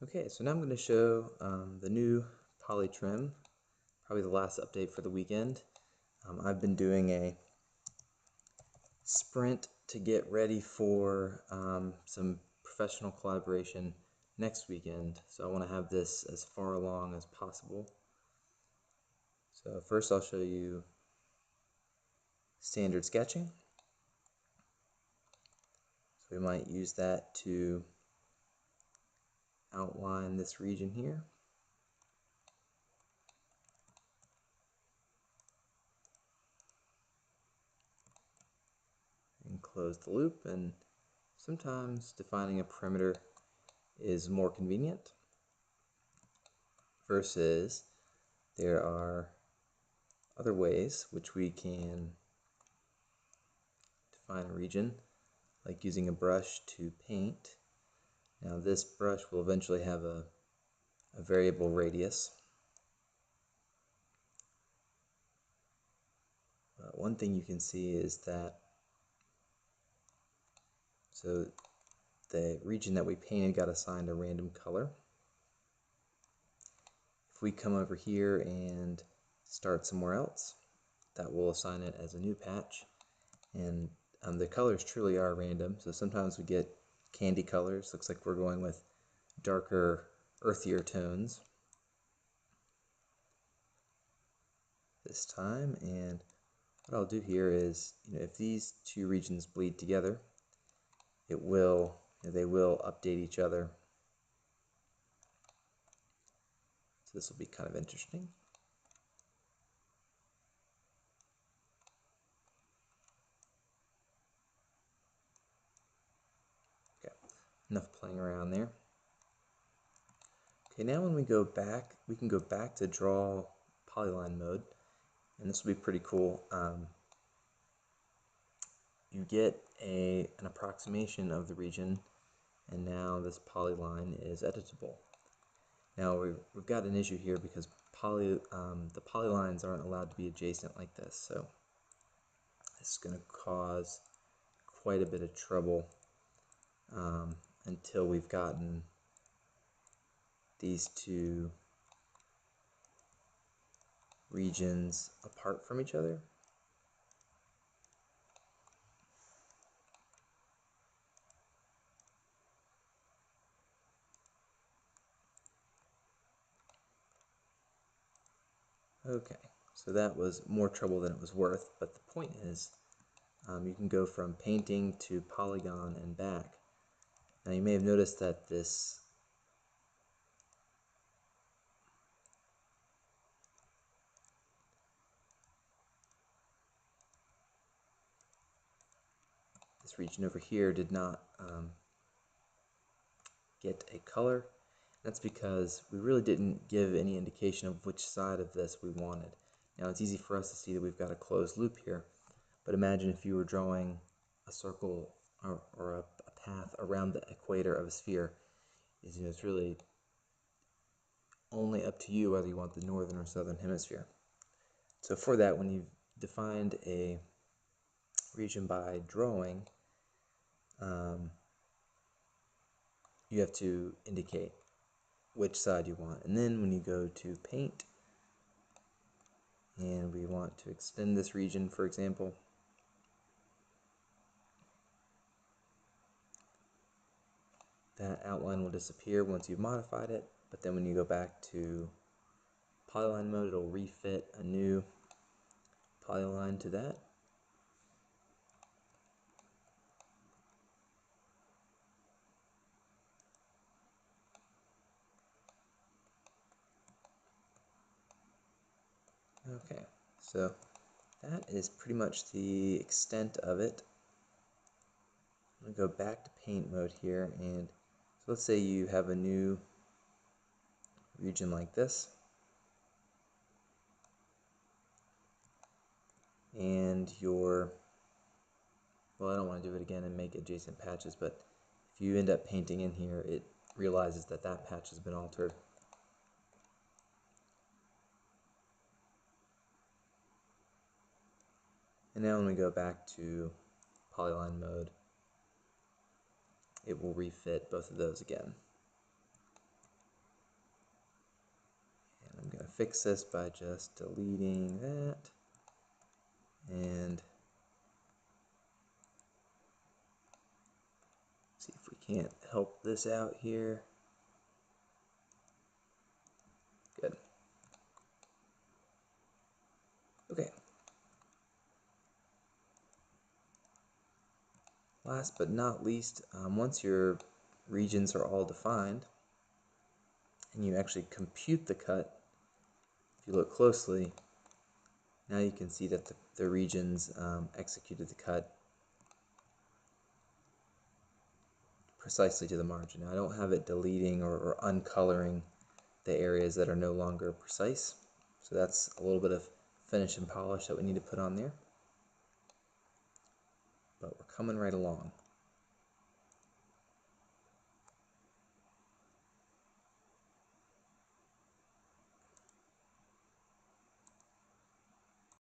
Okay, so now I'm going to show the new Polytrim, probably the last update for the weekend. I've been doing a sprint to get ready for some professional collaboration next weekend, so I want to have this as far along as possible. So first I'll show you standard sketching. So we might use that to outline this region here. And close the loop, and sometimes defining a perimeter is more convenient versus there are other ways which we can define a region, like using a brush to paint. Now this brush will eventually have a variable radius. One thing you can see is that the region that we painted got assigned a random color. If we come over here and start somewhere else, that will assign it as a new patch. And the colors truly are random, so sometimes we get candy colors. Looks like we're going with darker, earthier tones this time. And what I'll do here is, if these two regions bleed together, they will update each other. So this will be kind of interesting. Okay, enough playing around there. Okay, now when we go back, we can go back to draw polyline mode, and this will be pretty cool. You get an approximation of the region, and now this polyline is editable. Now we've got an issue here because the polylines aren't allowed to be adjacent like this, so this is going to cause quite a bit of trouble until we've gotten these two regions apart from each other. Okay, so that was more trouble than it was worth, but the point is you can go from painting to polygon and back. Now you may have noticed that this region over here did not get a color. That's because we really didn't give any indication of which side of this we wanted. Now it's easy for us to see that we've got a closed loop here, but imagine if you were drawing a circle or a path around the equator of a sphere. It's really only up to you whether you want the northern or southern hemisphere. So for that, when you've defined a region by drawing, you have to indicate which side you want. And then when you go to paint, and we want to extend this region, for example, that outline will disappear once you've modified it, but then when you go back to polyline mode, it'll refit a new polyline to that. Okay, so that is pretty much the extent of it. I'm going to go back to paint mode here, and so let's say you have a new region like this, and well, I don't want to do it again and make adjacent patches, but if you end up painting in here, it realizes that that patch has been altered. And now when we go back to polyline mode, it will refit both of those again. fix this by just deleting that and see if we can't help this out here. Good. Okay. Last but not least, once your regions are all defined and you actually compute the cut, if you look closely, now you can see that the regions executed the cut precisely to the margin. Now, I don't have it deleting or uncoloring the areas that are no longer precise, so that's a little bit of finish and polish that we need to put on there, but we're coming right along.